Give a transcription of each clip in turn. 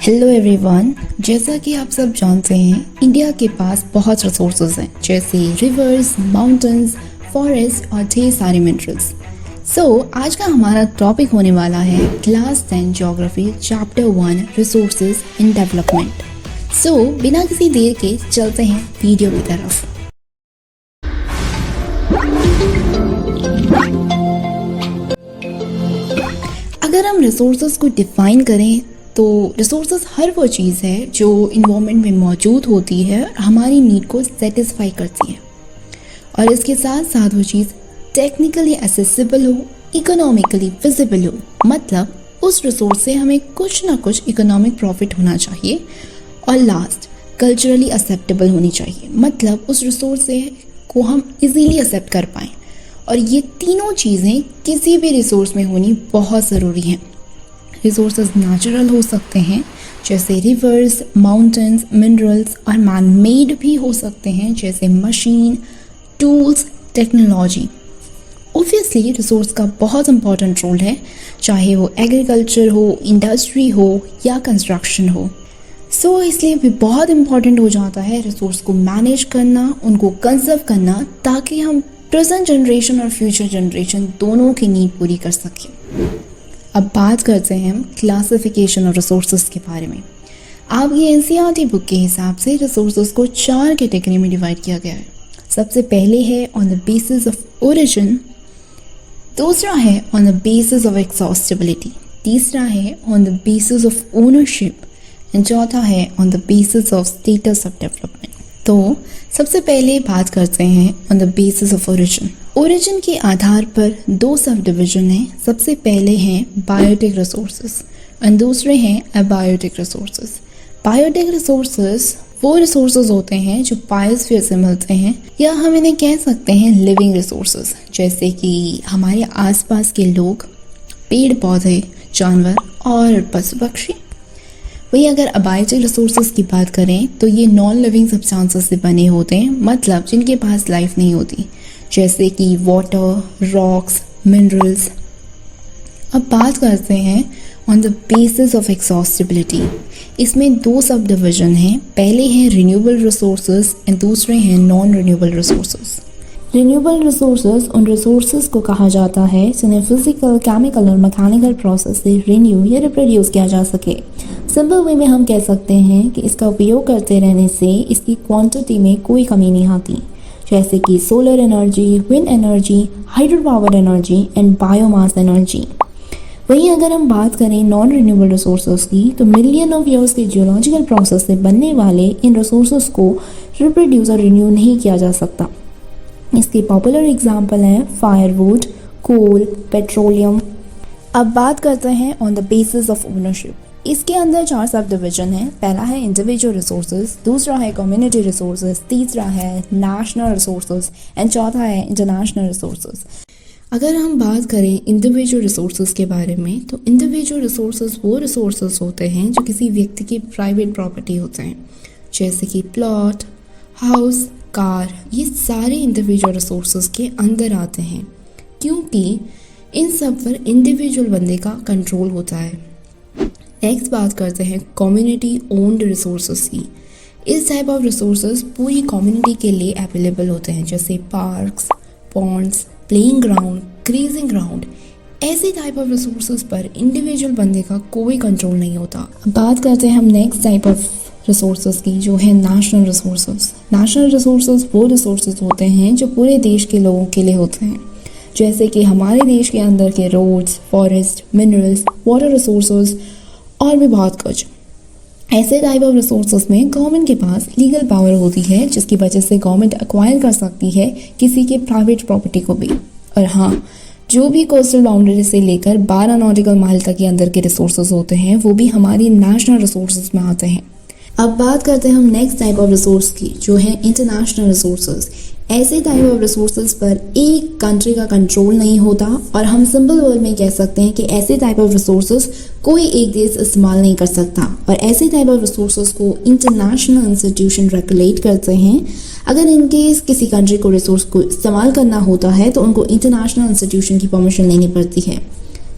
Hello everyone, जैसा कि आप सब जानते हैं इंडिया के पास बहुत रिसोर्सेज हैं जैसे रिवर्स, माउंटेन्स, फॉरेस्ट और ढेर सारे मिनरल्स। आज का हमारा टॉपिक होने वाला है class 10 geography chapter 1 resources in development. बिना किसी देर के चलते हैं वीडियो की तरफ। अगर हम रिसोर्सेज को डिफाइन करें तो रिसोर्सेज हर वो चीज़ है जो इन्वायरमेंट में मौजूद होती है और हमारी नीड को सेटिस्फाई करती है, और इसके साथ साथ वो चीज़ टेक्निकली एसेसिबल हो, इकोनॉमिकली विजिबल हो। मतलब उस रिसोर्स से हमें कुछ ना कुछ इकोनॉमिक प्रॉफिट होना चाहिए, और लास्ट कल्चरली एक्सेप्टेबल होनी चाहिए। मतलब उस रिसोर्स से को हम इजीली एक्सेप्ट कर पाएँ, और ये तीनों चीज़ें किसी भी रिसोर्स में होनी बहुत ज़रूरी हैं। रिसोर्सेज नेचुरल हो सकते हैं जैसे रिवर्स, माउंटेन्स, मिनरल्स, और मैन मेड भी हो सकते हैं जैसे machine, tools, technology. Obviously resource का बहुत इंपॉर्टेंट रोल है, चाहे वो एग्रीकल्चर हो, इंडस्ट्री हो या कंस्ट्रक्शन हो। इसलिए भी बहुत इम्पॉर्टेंट हो जाता है रिसोर्स को मैनेज करना, उनको कंजर्व करना, ताकि हम प्रेजेंट जनरेशन और फ्यूचर जनरेशन दोनों की नीड पूरी कर सकें। अब बात करते हैं हम क्लासिफिकेशन और रिसोर्सेज के बारे में। आपकी एनसीईआरटी बुक के हिसाब से रिसोर्सेज को 4 कैटेगरी में डिवाइड किया गया है। सबसे पहले है on the basis of origin, दूसरा है ऑन द बेसिस ऑफ एक्सॉस्टिबिलिटी, तीसरा है on the basis of ownership, and चौथा है on the basis of status of development. तो सबसे पहले बात करते हैं on the basis of origin. Origin के आधार पर 2 सब डिवीजन हैं। सबसे पहले हैं बायोटिक रिसोर्सेज और दूसरे हैं अबायोटिक रिसोर्सेज। बायोटिक रिसोर्सेज वो रिसोर्सेज होते हैं जो बायोस्फीयर से मिलते हैं, या हम इन्हें कह सकते हैं लिविंग रिसोर्सेज, जैसे कि हमारे आसपास के लोग, पेड़ पौधे, जानवर और पशु पक्षी। वही अगर अबायोटिक रिसोर्सेज की बात करें तो ये नॉन लिविंग सब्सटेंसेस से बने होते हैं, मतलब जिनके पास लाइफ नहीं होती, जैसे कि वाटर, रॉक्स, मिनरल्स। अब बात करते हैं ऑन द बेसिस ऑफ एक्सॉस्टिबिलिटी। इसमें 2 सब डिवीजन हैं। पहले हैं रिन्यूएबल रिसोर्सेज एंड दूसरे हैं non renewable resources. Renewable resources उन रिसोर्सेज को कहा जाता है जिन्हें फिजिकल, केमिकल और मैकेनिकल प्रोसेस से रिन्यू या रिप्रोड्यूस किया जा सके। सिंपल वे में हम कह सकते हैं कि इसका उपयोग करते रहने से इसकी क्वांटिटी में कोई कमी नहीं आती, जैसे कि solar energy, wind energy, hydro power energy and biomass energy. वहीं अगर हम बात करें नॉन रिन्यूएबल रिसोर्सेज की, तो मिलियन ऑफ ईयर्स के जियोलॉजिकल प्रोसेस से बनने वाले इन रिसोर्सेज को रिप्रोड्यूस और रिन्यू नहीं किया जा सकता। इसके पॉपुलर एग्जाम्पल हैं फायरवुड, कोल, पेट्रोलियम। अब बात करते हैं on the basis of ownership. इसके अंदर 4 सब डिवीजन हैं। पहला है इंडिविजुअल रिसोर्सेज, दूसरा है कम्युनिटी रिसोर्सेज, तीसरा है नेशनल रिसोर्सेज एंड चौथा है इंटरनेशनल रिसोर्सेज। अगर हम बात करें इंडिविजुअल रिसोर्सेज के बारे में, तो इंडिविजुअल रिसोर्सेज वो रिसोर्सेज होते हैं जो किसी व्यक्ति की प्राइवेट प्रॉपर्टी होते हैं, जैसे कि प्लॉट, हाउस, कार। ये सारे इंडिविजुअल रिसोर्सेज के अंदर आते हैं, क्योंकि इन सब पर इंडिविजुअल बंदे का कंट्रोल होता है। नेक्स्ट बात करते हैं कम्युनिटी ओन्ड रिसोर्सेज की। इस टाइप ऑफ रिसोर्सेज पूरी कम्युनिटी के लिए अवेलेबल होते हैं, जैसे parks, ponds, playing ground, grazing ground. ऐसे टाइप ऑफ रिसोर्सेज पर इंडिविजुअल बंदे का कोई कंट्रोल नहीं होता। अब बात करते हैं हम नेक्स्ट टाइप ऑफ रिसोर्सेज की, जो है नेशनल रिसोर्सेज। नेशनल रिसोर्सेज वो रिसोर्सेज होते हैं जो पूरे देश के लोगों के लिए होते हैं, जैसे कि हमारे देश के अंदर के roads, forest, minerals, water resources और भी बहुत कुछ। ऐसे टाइप ऑफ रिसोर्सेज में गवर्नमेंट के पास लीगल पावर होती है, जिसकी वजह से गवर्नमेंट एक्वायर कर सकती है किसी के प्राइवेट प्रॉपर्टी को भी। और हाँ, जो भी कोस्टल बाउंड्री से लेकर 12 नॉटिकल माइल तक के अंदर के रिसोर्सेज होते हैं, वो भी हमारी नेशनल रिसोर्सेज में आते हैं। अब बात करते हैं हम नेक्स्ट टाइप ऑफ रिसोर्स की, जो है इंटरनेशनल रिसोर्सेज। ऐसे टाइप ऑफ रिसोर्सेज पर एक कंट्री का कंट्रोल नहीं होता, और हम सिंपल वर्ड में कह सकते हैं कि ऐसे टाइप ऑफ रिसोर्सेज कोई एक देश इस्तेमाल नहीं कर सकता, और ऐसे टाइप ऑफ रिसोर्सेज को इंटरनेशनल इंस्टीट्यूशन रेगुलेट करते हैं। अगर इनकेस किसी कंट्री को रिसोर्स को इस्तेमाल करना होता है तो उनको इंटरनेशनल इंस्टीट्यूशन की परमिशन लेनी पड़ती है।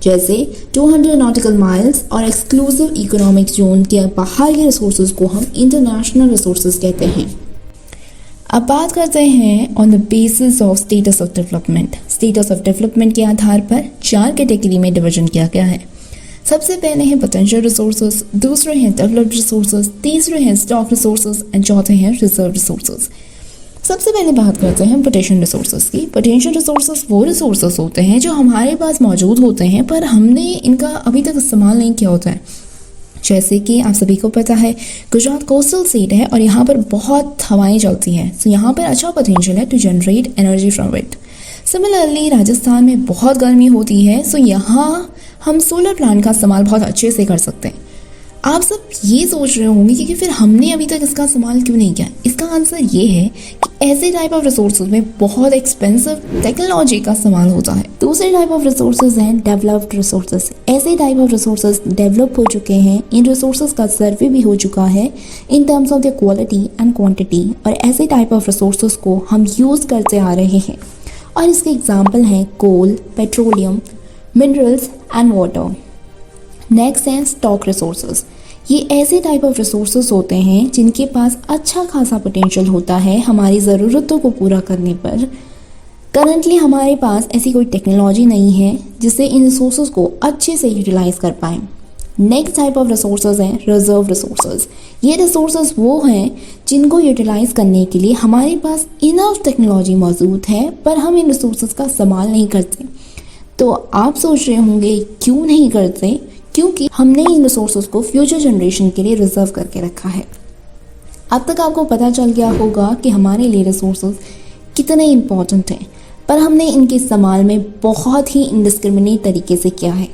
जैसे 200 नॉटिकल माइल्स और एक्सक्लूसिव इकोनॉमिक जोन के बाहर के रिसोर्सेज को हम इंटरनेशनल रिसोर्सेज कहते हैं। अब बात करते हैं on the basis of status of development. Status of development के आधार पर 4 कैटेगरी में डिवीजन किया गया है। सबसे पहले हैं पोटेंशियल रिसोर्सेज, दूसरे हैं डेवलप्ड रिसोर्सेज, तीसरे हैं स्टॉक रिसोर्सेज एंड चौथे हैं रिजर्व रिसोर्सेज। सबसे पहले बात करते हैं पोटेंशियल रिसोर्सेज की। पोटेंशियल रिसोर्सेज वो रिसोर्सेज होते हैं जो हमारे पास मौजूद होते हैं पर हमने इनका अभी तक इस्तेमाल नहीं किया होता है। जैसे कि आप सभी को पता है गुजरात कोस्टल स्टेट है और यहाँ पर बहुत हवाएं चलती हैं, तो यहाँ पर अच्छा पोटेंशियल है to generate energy from it. Similarly Rajasthan में बहुत गर्मी होती है, सो यहाँ हम सोलर प्लांट का इस्तेमाल बहुत अच्छे से कर सकते हैं। आप सब ये सोच रहे होंगे कि फिर हमने अभी तक इसका इस्तेमाल क्यों नहीं किया। इसका आंसर ये है कि ऐसे टाइप ऑफ रिसोर्सेज में बहुत एक्सपेंसिव टेक्नोलॉजी का इस्तेमाल होता है। दूसरे टाइप ऑफ रिसोर्सेज हैं डेवलप्ड रिसोर्सेज। ऐसे टाइप ऑफ रिसोर्सेज डेवलप हो चुके हैं, इन रिसोर्सेज का सर्वे भी हो चुका है in terms of the quality and quantity, और ऐसे टाइप ऑफ रिसोर्सेज को हम यूज़ करते आ रहे हैं। और इसके एग्जाम्पल हैं coal, petroleum, minerals and water. Next हैं स्टॉक रिसोर्सेज। ये ऐसे टाइप ऑफ रिसोर्सेज होते हैं जिनके पास अच्छा खासा पोटेंशियल होता है हमारी ज़रूरतों को पूरा करने पर। करंटली हमारे पास ऐसी कोई टेक्नोलॉजी नहीं है जिससे इन रिसोर्सेज को अच्छे से यूटिलाइज कर पाएँ। नेक्स्ट टाइप ऑफ रिसोर्सेज हैं रिजर्व रिसोर्सेज। ये रिसोर्सेज वो हैं जिनको यूटिलाइज करने के लिए हमारे पास इनफ टेक्नोलॉजी मौजूद है पर हम इन रिसोर्सेज का इस्तेमाल नहीं करते। तो आप सोच रहे होंगे क्यों नहीं करते? क्योंकि हमने इन रिसोर्सेज को फ्यूचर जनरेशन के लिए रिजर्व करके रखा है। अब तक आपको पता चल गया होगा कि हमारे लिए रिसोर्सेज कितने इम्पॉर्टेंट हैं, पर हमने इनके इस्तेमाल में बहुत ही इनडिस्क्रिमिनेट तरीके से किया है।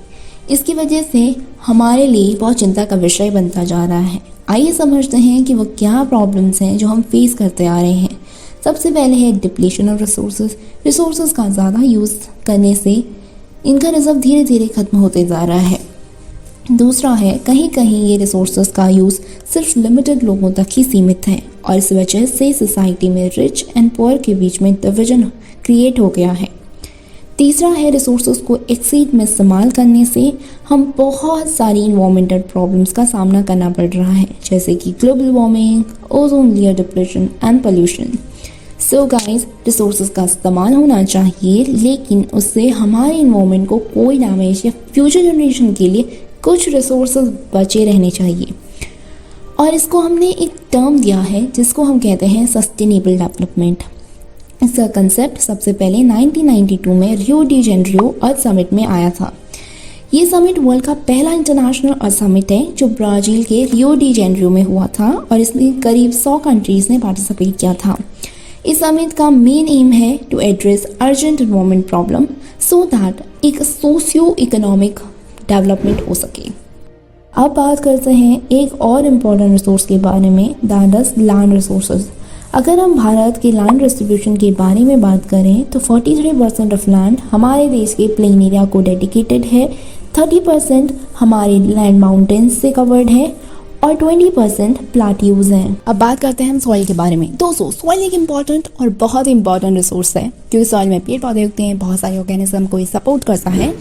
इसकी वजह से हमारे लिए बहुत चिंता का विषय बनता जा रहा है। आइए समझते हैं कि वो क्या प्रॉब्लम्स हैं जो हम फेस करते आ रहे हैं। सबसे पहले है डिप्लीशन ऑफ रिसोर्सेज। रिसोर्सेज का ज़्यादा यूज़ करने से इनका रिजर्व धीरे धीरे खत्म होते जा रहा है। दूसरा है कहीं कहीं ये रिसोर्सेज का यूज़ सिर्फ लिमिटेड लोगों तक ही सीमित है और इस वजह से सोसाइटी में रिच एंड पुअर के बीच में डिवीजन क्रिएट हो गया है। तीसरा है रिसोर्सेज को एक्सीड में इस्तेमाल करने से हम बहुत सारी इन्वायरमेंटल प्रॉब्लम्स का सामना करना पड़ रहा है, जैसे कि global warming, ozone layer depression and pollution. So guys, resources का इस्तेमाल होना चाहिए लेकिन उससे हमारे इन्वायरमेंट को कोई डैमेज या फ्यूचर जनरेशन के लिए कुछ रिसोर्सेज बचे रहने चाहिए। और इसको हमने एक टर्म दिया है जिसको हम कहते हैं सस्टेनेबल डेवलपमेंट। इसका कंसेप्ट सबसे पहले 1992 में रियो डी जेनेरियो अर्थ समिट में आया था। ये समिट वर्ल्ड का पहला इंटरनेशनल अर्थ समिट है जो ब्राज़ील के रियो डी जेनेरियो में हुआ था और इसमें करीब 100 कंट्रीज़ ने पार्टिसिपेट किया था। इस समिट का मेन एम है to address urgent environment problem so that एक सोशियो इकोनॉमिक डेवलपमेंट हो सके। अब बात करते हैं एक और इम्पॉर्टेंट रिसोर्स के बारे में, दैट इज लैंड रिसोर्सेज। अगर हम भारत के लैंड डिस्ट्रीब्यूशन के बारे में बात करें तो 43% ऑफ लैंड हमारे देश के प्लेन एरिया को डेडिकेटेड है, 30% हमारे लैंड माउंटेन्स से कवर्ड है और 20% प्लाट्यूज हैं। अब बात करते हैं हम सॉइल के बारे में। दोस्तों, सॉइल एक इम्पॉर्टेंट और बहुत इंपॉर्टेंट रिसोर्स है क्योंकि सॉइल में पेड़ पौधे उगते हैं, बहुत सारे ऑर्गेनिज्म को सपोर्ट करता है,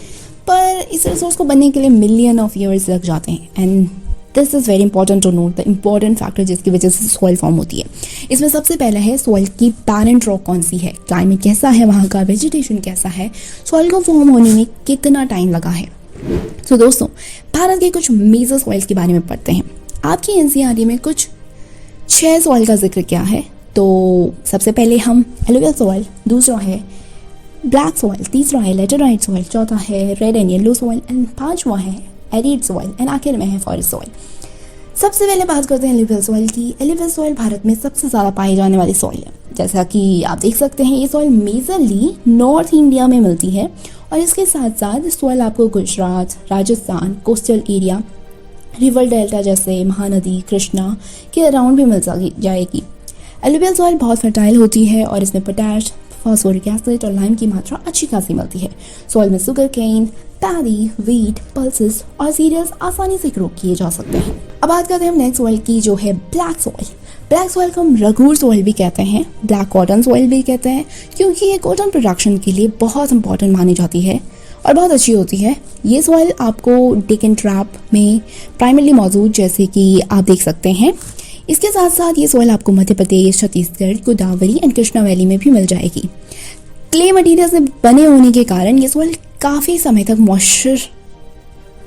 पर इस रिसोर्स को बनने के लिए मिलियन ऑफ ईयर्स लग जाते हैं। And this is very important to note the important factor जिसकी वजह से सॉइल फॉर्म होती है। इसमें सबसे पहला है सॉइल की पैरेंट रॉक कौन सी है, क्लाइमेट कैसा है वहाँ का, वेजिटेशन कैसा है, सॉइल को फॉर्म होने में कितना टाइम लगा है। तो दोस्तों, भारत के कुछ मेजर सॉइल्स के बारे में पढ़ते हैं। आपकी एनसीईआरटी में कुछ 6 सॉइल का जिक्र किया है। तो सबसे पहले हम एलुवियल सॉइल, दूसरा है ब्लैक सॉइल, तीसरा है लेटेराइट सॉइल, चौथा है red and yellow soil and पांचवा है एरिड सॉइल एंड आखिर में है फॉरेस्ट सॉइल। सबसे पहले बात करते हैं एलुवियल सॉइल की। एलुवियल सॉइल भारत में सबसे ज़्यादा पाई जाने वाली सॉइल है। जैसा कि आप देख सकते हैं ये सॉइल मेजरली नॉर्थ इंडिया में मिलती है और इसके साथ साथ सॉइल आपको Gujarat, Rajasthan, coastal area, river delta जैसे महानदी, कृष्णा के अराउंड भी मिल जाएगी। एलुवियल सॉइल बहुत फर्टाइल होती है और इसमें पोटैश, फॉस्फोरिक एसिड और लाइम की मात्रा अच्छी खासी मिलती है। सॉइल में sugar cane, paddy, wheat, pulses और सीरियल्स आसानी से ग्रो किए जा सकते हैं। अब बात करते हैं हम नेक्स्ट सॉइल की जो है ब्लैक सॉइल। ब्लैक सॉइल को हम रघुर सॉइल भी कहते हैं, ब्लैक कॉटन सॉइल भी कहते हैं क्योंकि ये कॉटन प्रोडक्शन के लिए बहुत इंपॉर्टेंट मानी जाती है और बहुत अच्छी होती है। ये सॉइल आपको डेकन ट्रैप में प्राइमरली मौजूद, जैसे कि आप देख सकते हैं। इसके साथ साथ ये सॉइल आपको मध्य प्रदेश, छत्तीसगढ़, गोदावरी एंड कृष्णा वैली में भी मिल जाएगी। क्ले मटेरियल से बने होने के कारण ये सॉइल काफ़ी समय तक मॉइस्चर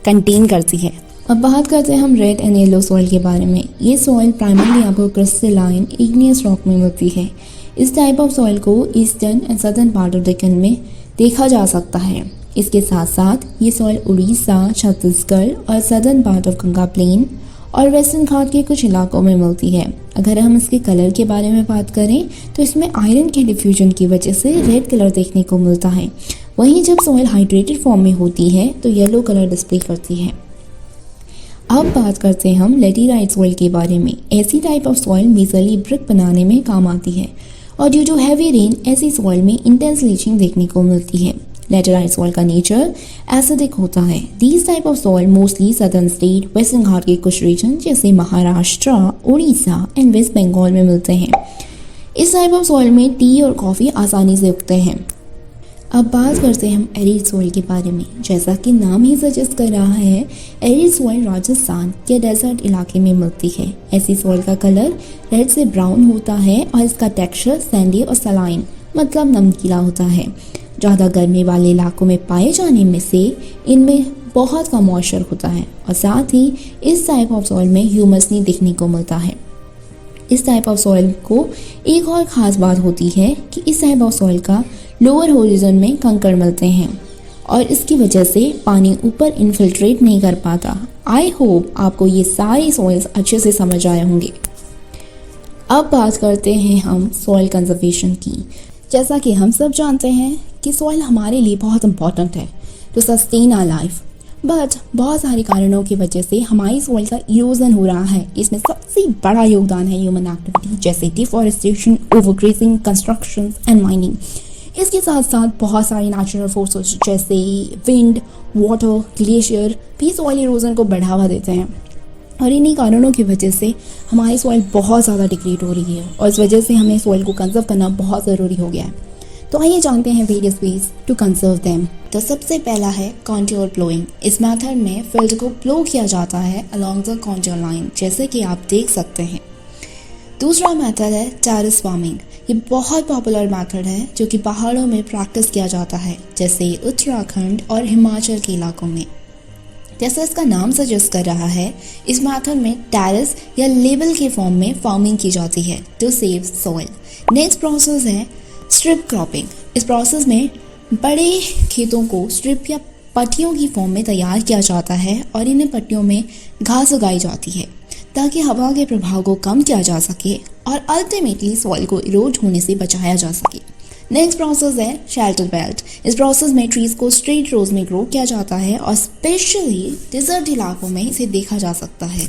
कंटेन करती है। अब बात करते हैं हम रेड एंड येलो सॉइल के बारे में। ये सॉइल प्राइमरली आपको क्रिस्टलाइन इग्नियस रॉक में मिलती है। इस टाइप ऑफ सॉइल को eastern and southern part of Deccan में देखा जा सकता है। इसके साथ साथ ये सॉइल उड़ीसा, छत्तीसगढ़ और southern part of Ganga plain और वेस्टर्न घाट के कुछ इलाकों में मिलती है। अगर हम इसके कलर के बारे में बात करें तो इसमें आयरन के डिफ्यूजन की वजह से रेड कलर देखने को मिलता है। वहीं जब सॉइल हाइड्रेटेड फॉर्म में होती है तो येलो कलर डिस्प्ले करती है। अब बात करते हैं हम लेटेराइट सॉइल के बारे में। ऐसी type of soil majorly brick बनाने में काम आती है और ड्यू टू हैवी रेन ऐसी सॉइल में इंटेंस लीचिंग देखने को मिलती है। लेटेराइट सॉइल का नेचर एसिडिक होता है। These type of soil mostly southern state, western Ghat के कुछ रीजन जैसे महाराष्ट्र, उड़ीसा एंड वेस्ट बंगाल में मिलते हैं। इस टाइप ऑफ सॉइल में टी और कॉफ़ी आसानी से उगते हैं। अब बात करते हैं हम एरिड सॉइल के बारे में। जैसा कि नाम ही सजेस्ट कर रहा है, एरिड सॉइल राजस्थान या डेजर्ट इलाके में मिलती है। ऐसी सॉइल का कलर रेड से ब्राउन होता है और इसका टेक्सचर सैंडी और सलाइन मतलब नमकीला होता है। ज़्यादा गर्मी वाले इलाकों में पाए जाने में से इनमें बहुत कम मॉइस्चर होता है और साथ ही इस टाइप ऑफ सॉइल में ह्यूमस नहीं दिखने को मिलता है। इस टाइप ऑफ सॉइल को एक और ख़ास बात होती है कि इस टाइप ऑफ सॉइल का लोअर होरिजन में कंकड़ मिलते हैं और इसकी वजह से पानी ऊपर इन्फिल्ट्रेट नहीं कर पाता। आई होप आपको ये सारी सॉइल्स अच्छे से समझ आए होंगे। अब बात करते हैं हम सॉइल कंजर्वेशन की। जैसा कि हम सब जानते हैं कि सॉइल हमारे लिए बहुत इंपॉर्टेंट है to sustain our life, but बहुत सारे कारणों की वजह से हमारी सॉइल का इरोजन हो रहा है। इसमें सबसे बड़ा योगदान है ह्यूमन एक्टिविटी जैसे deforestation, overgrazing, construction and mining. इसके साथ साथ बहुत सारे नेचुरल फोर्सेस जैसे विंड, वाटर, ग्लेशियर भी सॉइल इरोजन को बढ़ावा देते हैं और इन्हीं कारणों की वजह से हमारी सॉइल बहुत ज़्यादा डिग्रेड हो रही है और इस वजह से हमें सॉइल को कंजर्व करना बहुत ज़रूरी हो गया है। तो आइए जानते हैं various ways to conserve them. तो सबसे पहला है कॉन्टूर प्लोइंग। इस मेथड में फील्ड को प्लो किया जाता है अलोंग द कॉन्टूर लाइन, जैसे कि आप देख सकते हैं। दूसरा मेथड है टेरेस फार्मिंग। ये बहुत पॉपुलर मेथड है जो कि पहाड़ों में प्रैक्टिस किया जाता है, जैसे उत्तराखंड और हिमाचल के इलाकों में। जैसा इसका नाम सजेस्ट कर रहा है, इस मेथड में टेरेस या लेवल के फॉर्म में फार्मिंग की जाती है to save soil. Next process है स्ट्रिप क्रॉपिंग। इस प्रोसेस में बड़े खेतों को स्ट्रिप या पट्टियों की फॉर्म में तैयार किया जाता है और इन पट्टियों में घास उगाई जाती है ताकि हवा के प्रभाव को कम किया जा सके और अल्टीमेटली सॉइल को इरोड होने से बचाया जा सके। नेक्स्ट प्रोसेस है शेल्टर बेल्ट। इस प्रोसेस में ट्रीज को स्ट्रेट रोज में ग्रो किया जाता है और स्पेशली डिजर्ट इलाकों में इसे देखा जा सकता है।